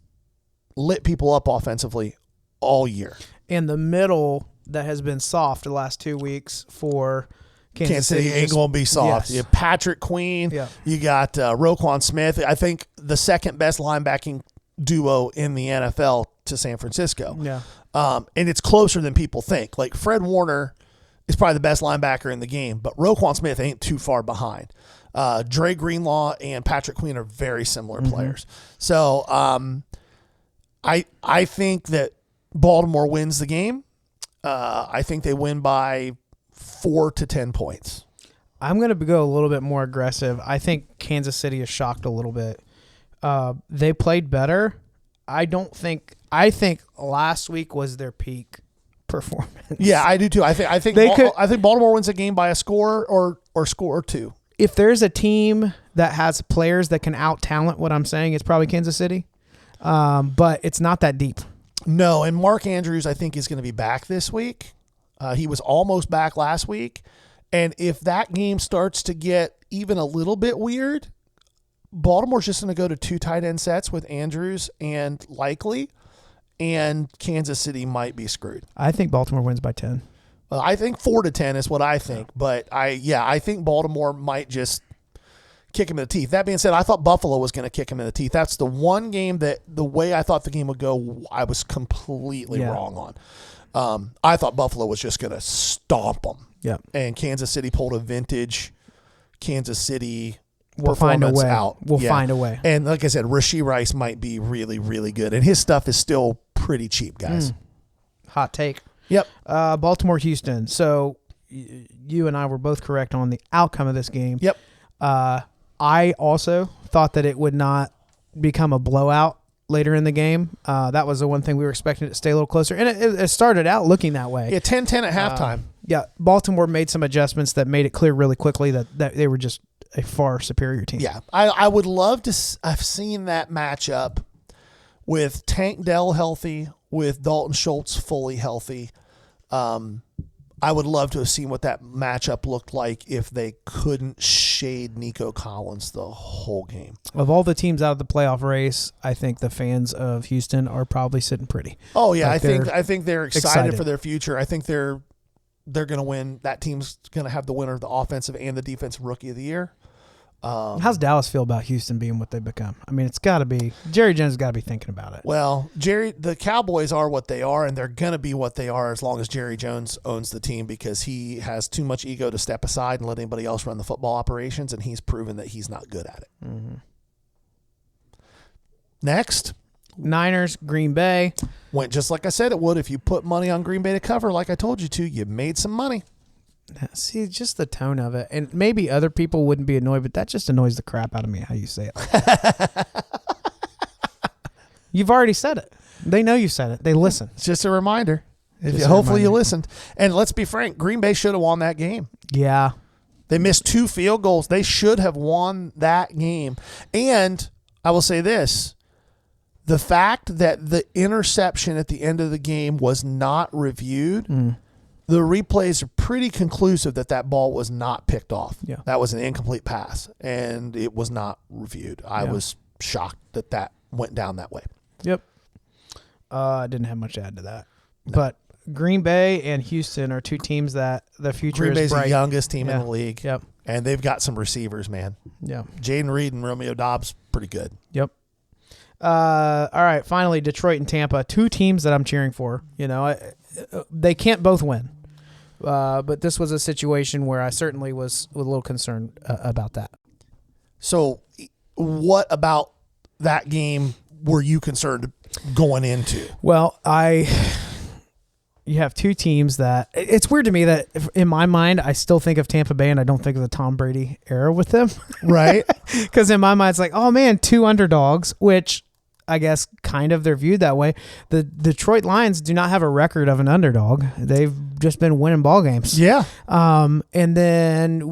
lit people up offensively all year. And the middle that has been soft the last 2 weeks for Kansas City ain't going to be soft. Yes. You have Patrick Queen. Yeah. You got Roquan Smith. I think the second best linebacking duo in the NFL to San Francisco. Yeah. And it's closer than people think. Like Fred Warner is probably the best linebacker in the game, but Roquan Smith ain't too far behind. Dre Greenlaw and Patrick Queen are very similar players. So I think that Baltimore wins the game. I think they win by 4 to 10 points. I'm going to go a little bit more aggressive. I think Kansas City is shocked a little bit. They played better. I think last week was their peak performance. Yeah, I do too. I think Baltimore wins a game by a score or score or 2. If there's a team that has players that can out-talent what I'm saying, it's probably Kansas City. But it's not that deep. No, and Mark Andrews, I think, is going to be back this week. He was almost back last week. And if that game starts to get even a little bit weird, Baltimore's just going to go to 2 tight end sets with Andrews and Likely. and Kansas City might be screwed. I think Baltimore wins by 10. Well, I think 4-10 is what I think, but I think Baltimore might just kick him in the teeth. That being said, I thought Buffalo was going to kick him in the teeth. That's the one game that the way I thought the game would go, I was completely wrong on. I thought Buffalo was just going to stomp them. Yeah. And Kansas City pulled a vintage Kansas City We'll find a way. Out. We'll find a way. And like I said, Rashee Rice might be really, really good. And his stuff is still pretty cheap, guys. Hot take. Yep. Baltimore, Houston. So you and I were both correct on the outcome of this game. Yep. I also thought that it would not become a blowout later in the game. That was the one thing we were expecting it to stay a little closer. And it started out looking that way. Yeah, 10-10 at halftime. Yeah, Baltimore made some adjustments that made it clear really quickly that they were just a far superior team. Yeah, I would love to. I've seen that matchup with Tank Dell healthy, with Dalton Schultz fully healthy. I would love to have seen what that matchup looked like if they couldn't shade Nico Collins the whole game. Of all the teams out of the playoff race, I think the fans of Houston are probably sitting pretty. Oh yeah, like I think they're excited for their future. I think they're going to win. That team's going to have the winner of the offensive and the defensive rookie of the year. How's Dallas feel about Houston being what they've become? I mean, it's got to be Jerry Jones has got to be thinking about it. Well, the Cowboys are what they are, and they're going to be what they are as long as Jerry Jones owns the team, because he has too much ego to step aside and let anybody else run the football operations, and he's proven that he's not good at it. Mm-hmm. Next, Niners, Green Bay. Went just like I said it would. If you put money on Green Bay to cover, like I told you to, you made some money. See, just the tone of it. And maybe other people wouldn't be annoyed, but that just annoys the crap out of me how you say it. You've already said it. They know you said it. They listen. It's just a reminder. Hopefully you listened. And let's be frank, Green Bay should have won that game. Yeah. They missed 2 field goals. They should have won that game. And I will say this. The fact that the interception at the end of the game was not reviewed, the replays are pretty conclusive that ball was not picked off. Yeah. That was an incomplete pass, and it was not reviewed. I was shocked that went down that way. Yep. I didn't have much to add to that. No. But Green Bay and Houston are two teams that the future Green is Bay's bright. the youngest team in the league. Yep. And they've got some receivers, man. Yeah. Jaden Reed and Romeo Dobbs, pretty good. Yep. All right, finally, Detroit and Tampa, two teams that I'm cheering for. You know, they can't both win, but this was a situation where I certainly was a little concerned about that. So what about that game were you concerned going into? Well, you have two teams that it's weird to me that in my mind, I still think of Tampa Bay and I don't think of the Tom Brady era with them. Right. Because in my mind, it's like, oh man, two underdogs, which I guess kind of they're viewed that way. The Detroit Lions do not have a record of an underdog. They've just been winning ball games. Yeah. And then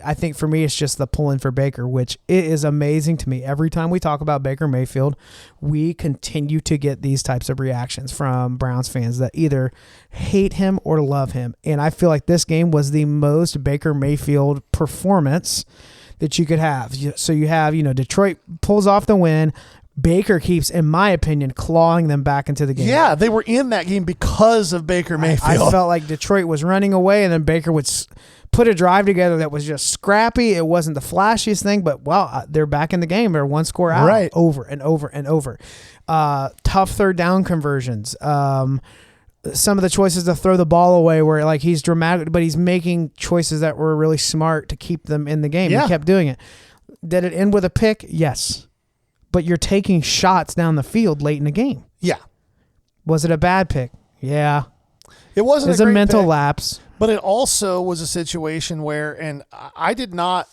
I think for me, it's just the pull in for Baker, which it is amazing to me. Every time we talk about Baker Mayfield, we continue to get these types of reactions from Browns fans that either hate him or love him. And I feel like this game was the most Baker Mayfield performance that you could have. So you have, Detroit pulls off the win. Baker keeps, in my opinion, clawing them back into the game. Yeah, they were in that game because of Baker Mayfield. I felt like Detroit was running away, and then Baker would put a drive together that was just scrappy. It wasn't the flashiest thing, but, they're back in the game. They're one score out over and over and over. Tough third down conversions. Some of the choices to throw the ball away where, like, he's dramatic, but he's making choices that were really smart to keep them in the game. Yeah. He kept doing it. Did it end with a pick? Yes. But you're taking shots down the field late in the game. Yeah. Was it a bad pick? Yeah. It wasn't It was a great mental pick, lapse. but it also was a situation where, and I did not,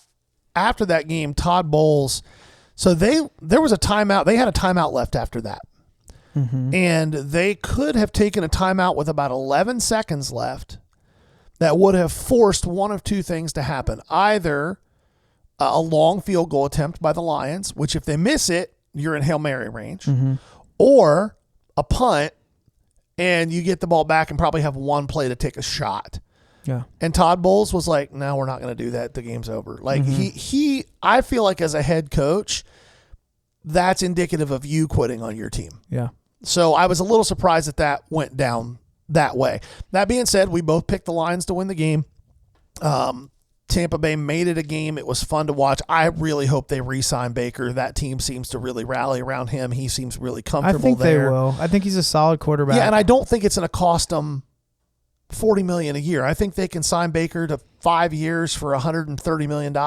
after that game, Todd Bowles, so there was a timeout. They had a timeout left after that. Mm-hmm. And they could have taken a timeout with about 11 seconds left that would have forced one of two things to happen. Either a long field goal attempt by the Lions, which if they miss it, you're in Hail Mary range, or a punt, and you get the ball back and probably have one play to take a shot. Yeah. And Todd Bowles was like, no, we're not going to do that. The game's over. Like I feel like as a head coach, that's indicative of you quitting on your team. Yeah. So I was a little surprised that went down that way. That being said, we both picked the Lions to win the game. Tampa Bay made it a game. It was fun to watch. I really hope they re-sign Baker. That team seems to really rally around him. He seems really comfortable there. I think they will. I think he's a solid quarterback. Yeah, and I don't think it's going to cost them $40 million a year. I think they can sign Baker to 5 years for $130 million,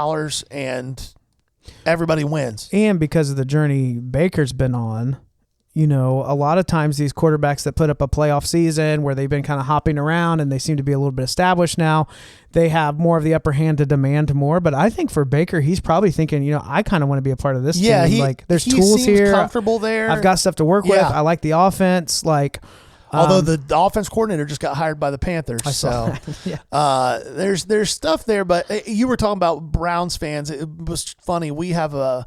and everybody wins. And because of the journey Baker's been on, a lot of times these quarterbacks that put up a playoff season where they've been kind of hopping around and they seem to be a little bit established now, they have more of the upper hand to demand more. But I think for Baker, he's probably thinking, I kind of want to be a part of this team. There's tools here. Comfortable there. I've got stuff to work with. I like the offense. Although the offense coordinator just got hired by the Panthers, so there's stuff there. But you were talking about Browns fans. It was funny. We have a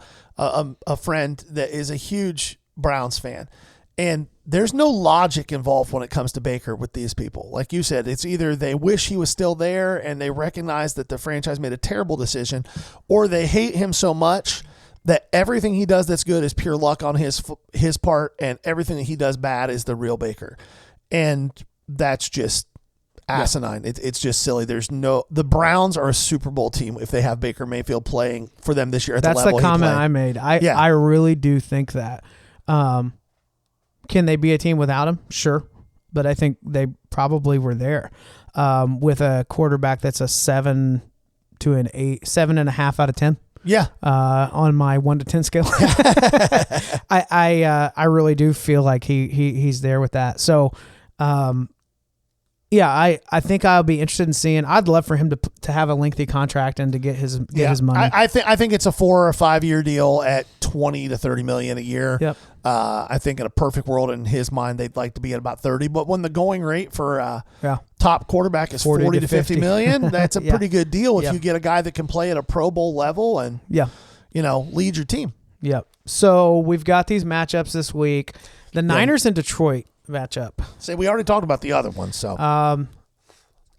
friend that is a huge Browns fan, and there's no logic involved when it comes to Baker with these people. Like you said, it's either they wish he was still there and they recognize that the franchise made a terrible decision, or they hate him so much that everything he does that's good is pure luck on his part, and everything that he does bad is the real Baker. And that's just asinine. Yeah. It's just silly. The Browns are a Super Bowl team if they have Baker Mayfield playing for them this year at the level he played. That's the comment I made. I really do think that. Can they be a team without him? Sure. But I think they probably were there with a quarterback that's a 7 to an 8, 7.5 out of 10. Yeah. On my 1 to 10 scale. I really do feel like he's there with that. So, I think I'll be interested in seeing. I'd love for him to have a lengthy contract and to get his money. I think it's a 4 or 5 year deal at $20 to $30 million a year. Yep. I think in a perfect world, in his mind, they'd like to be at about 30. But when the going rate for top quarterback is 40 to 50 million, that's a pretty good deal if you get a guy that can play at a Pro Bowl level and lead your team. Yep. So we've got these matchups this week. The Niners and Detroit matchup. See, we already talked about the other one. So I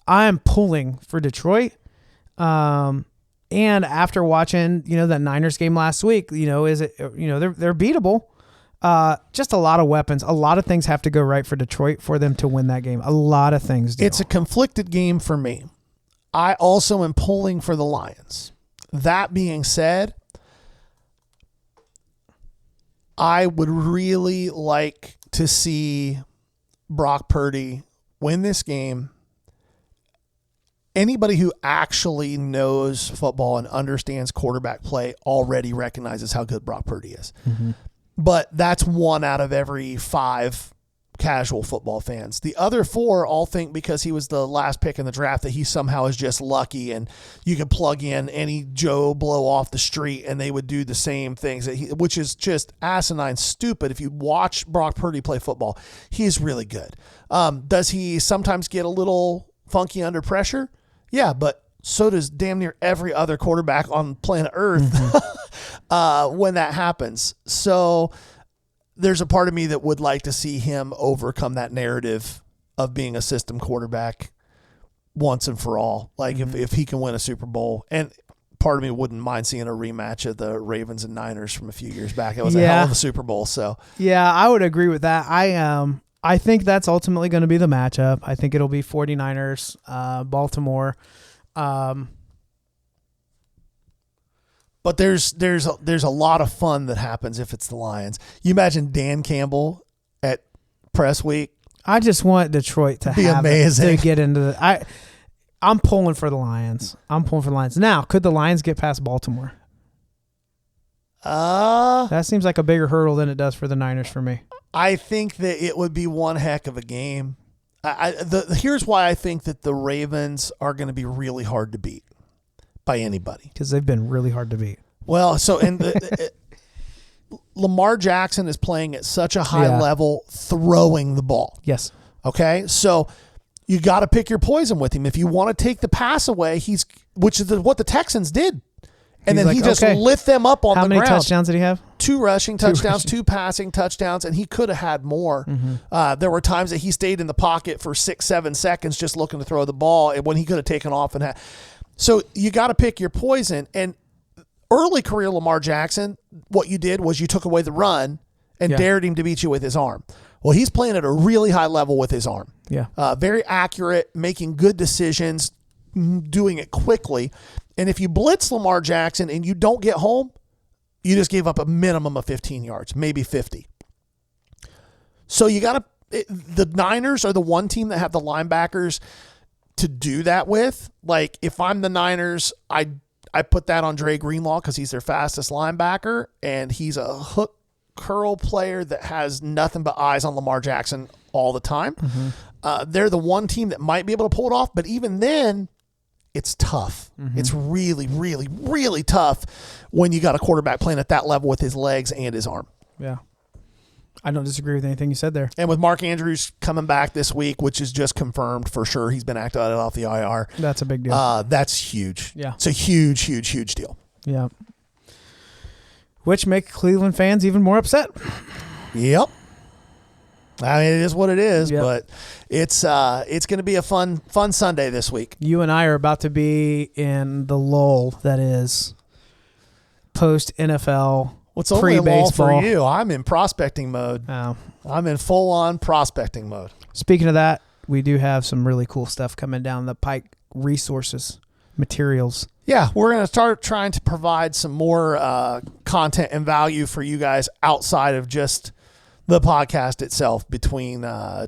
am pulling for Detroit. And after watching, that Niners game last week, they're beatable. Just a lot of weapons. A lot of things have to go right for Detroit for them to win that game. A lot of things do. It's a conflicted game for me. I also am pulling for the Lions. That being said, I would really like to see Brock Purdy win this game. Anybody who actually knows football and understands quarterback play already recognizes how good Brock Purdy is. Mm-hmm. But that's 1 out of every 5 casual football fans. The other 4 all think because he was the last pick in the draft that he somehow is just lucky and you could plug in any Joe Blow off the street and they would do the same things, which is just asinine stupid. If you watch Brock Purdy play football, he's really good. Does he sometimes get a little funky under pressure? Yeah, but so does damn near every other quarterback on planet Earth when that happens. So there's a part of me that would like to see him overcome that narrative of being a system quarterback once and for all. Like if he can win a Super Bowl, and part of me wouldn't mind seeing a rematch of the Ravens and Niners from a few years back. It was a hell of a Super Bowl. So yeah, I would agree with that. I think that's ultimately going to be the matchup. I think it'll be 49ers, Baltimore. But there's a lot of fun that happens if it's the Lions. You imagine Dan Campbell at press week. I just want Detroit to be amazing to get into the. I'm pulling for the Lions. Now, could the Lions get past Baltimore? That seems like a bigger hurdle than it does for the Niners for me. I think that it would be one heck of a game. Here's why I think that the Ravens are going to be really hard to beat by anybody. Because they've been really hard to beat. Well, so Lamar Jackson is playing at such a high level throwing the ball. Yes. Okay, so you got to pick your poison with him. If you want to take the pass away, which is what the Texans did. And then he just lit them up on the ground. How many touchdowns did he have? 2 rushing touchdowns, 2 passing touchdowns, and he could have had more. Mm-hmm. There were times that he stayed in the pocket for 6-7 seconds just looking to throw the ball when he could have taken off and had. So you got to pick your poison. And early career Lamar Jackson, what you did was you took away the run and dared him to beat you with his arm. Well, he's playing at a really high level with his arm. Yeah. Very accurate, making good decisions, doing it quickly. And if you blitz Lamar Jackson and you don't get home, you just gave up a minimum of 15 yards, maybe 50. So you got to, the Niners are the one team that have the linebackers to do that with. Like, if I'm the Niners, I put that on Dre Greenlaw because he's their fastest linebacker, and he's a hook curl player that has nothing but eyes on Lamar Jackson all the time. Mm-hmm. They're the one team that might be able to pull it off, but even then, it's tough. Mm-hmm. It's really, really, really tough when you got a quarterback playing at that level with his legs and his arm. Yeah. I don't disagree with anything you said there. And with Mark Andrews coming back this week, which is just confirmed for sure, he's been activated off the IR. That's a big deal. That's huge. Yeah. It's a huge, huge, huge deal. Yeah. Which make Cleveland fans even more upset. Yep. I mean, it is what it is, yep. But it's going to be a fun Sunday this week. You and I are about to be in the lull that is post-NFL. What's only a lull for you? I'm in prospecting mode. Oh. I'm in full-on prospecting mode. Speaking of that, we do have some really cool stuff coming down the pike, resources, materials. Yeah, we're going to start trying to provide some more content and value for you guys outside of just the podcast itself, between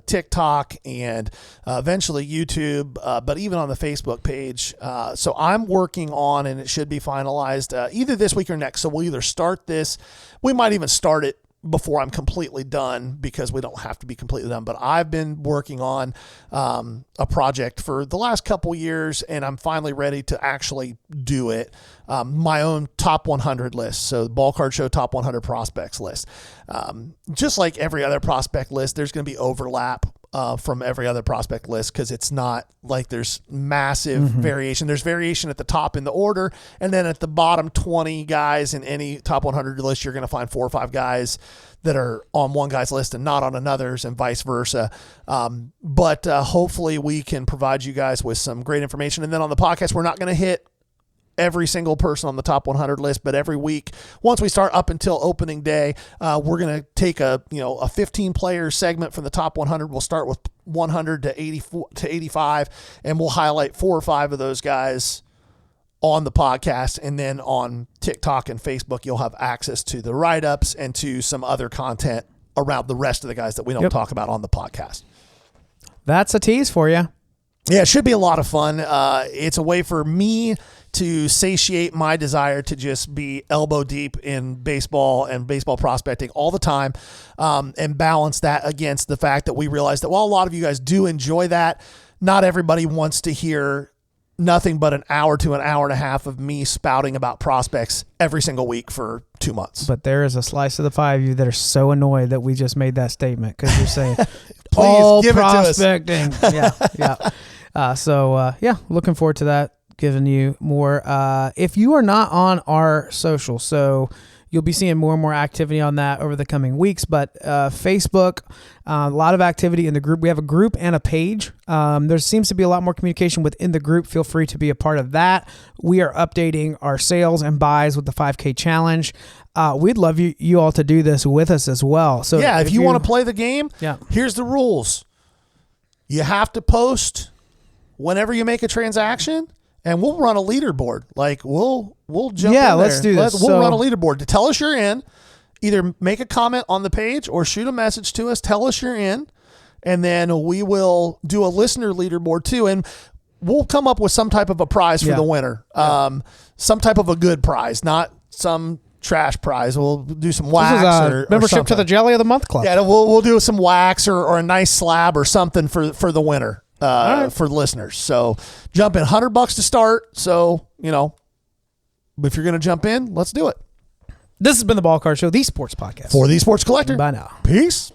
TikTok and eventually YouTube, but even on the Facebook page. So I'm working on, and it should be finalized either this week or next. So we'll either start this. We might even start it before I'm completely done, because we don't have to be completely done. But I've been working on a project for the last couple years, and I'm finally ready to actually do it. My own top 100 list. So the Ball Card Show top 100 prospects list. Just like every other prospect list, there's going to be overlap from every other prospect list, because it's not like there's massive variation. There's variation at the top in the order, and then at the bottom 20 guys in any top 100 list, you're going to find 4 or 5 guys that are on one guy's list and not on another's, and vice versa. But hopefully we can provide you guys with some great information. And then on the podcast, we're not going to hit every single person on the top 100 list, but every week, once we start up until opening day, we're going to take a 15 player segment from the top 100. We'll start with 100 to 84 to 85, and we'll highlight 4 or 5 of those guys on the podcast. And then on TikTok and Facebook, you'll have access to the write-ups and to some other content around the rest of the guys that we don't talk about on the podcast. That's a tease for you. Yeah, it should be a lot of fun. It's a way for me to satiate my desire to just be elbow deep in baseball and baseball prospecting all the time, and balance that against the fact that we realize that while a lot of you guys do enjoy that, not everybody wants to hear nothing but an hour to an hour and a half of me spouting about prospects every single week for 2 months. But there is a slice of the pie of you that are so annoyed that we just made that statement, because you're saying please all give prospecting. It to us. Yeah. Looking forward to that, giving you more. If you are not on our social, so you'll be seeing more and more activity on that over the coming weeks. But Facebook, a lot of activity in the group. We have a group and a page. There seems to be a lot more communication within the group. Feel free to be a part of that. We are updating our sales and buys with the 5K challenge. We'd love you all to do this with us as well. So yeah, if you want to play the game, here's the rules. You have to post whenever you make a transaction, and we'll run a leaderboard. Like we'll jump in there. Let's do this. We'll run a leaderboard to tell us you're in. Either make a comment on the page or shoot a message to us. Tell us you're in, and then we will do a listener leaderboard too. And we'll come up with some type of a prize for the winner. Some type of a good prize, not some trash prize. We'll do some wax or membership or to the Jelly of the Month Club. Yeah, we'll do some wax or a nice slab or something for the winner. For listeners. So jump in, $100 to start. So, if you're going to jump in, let's do it. This has been the Ball Card Show, the sports podcast. For the Sports Collector. Bye now. Peace.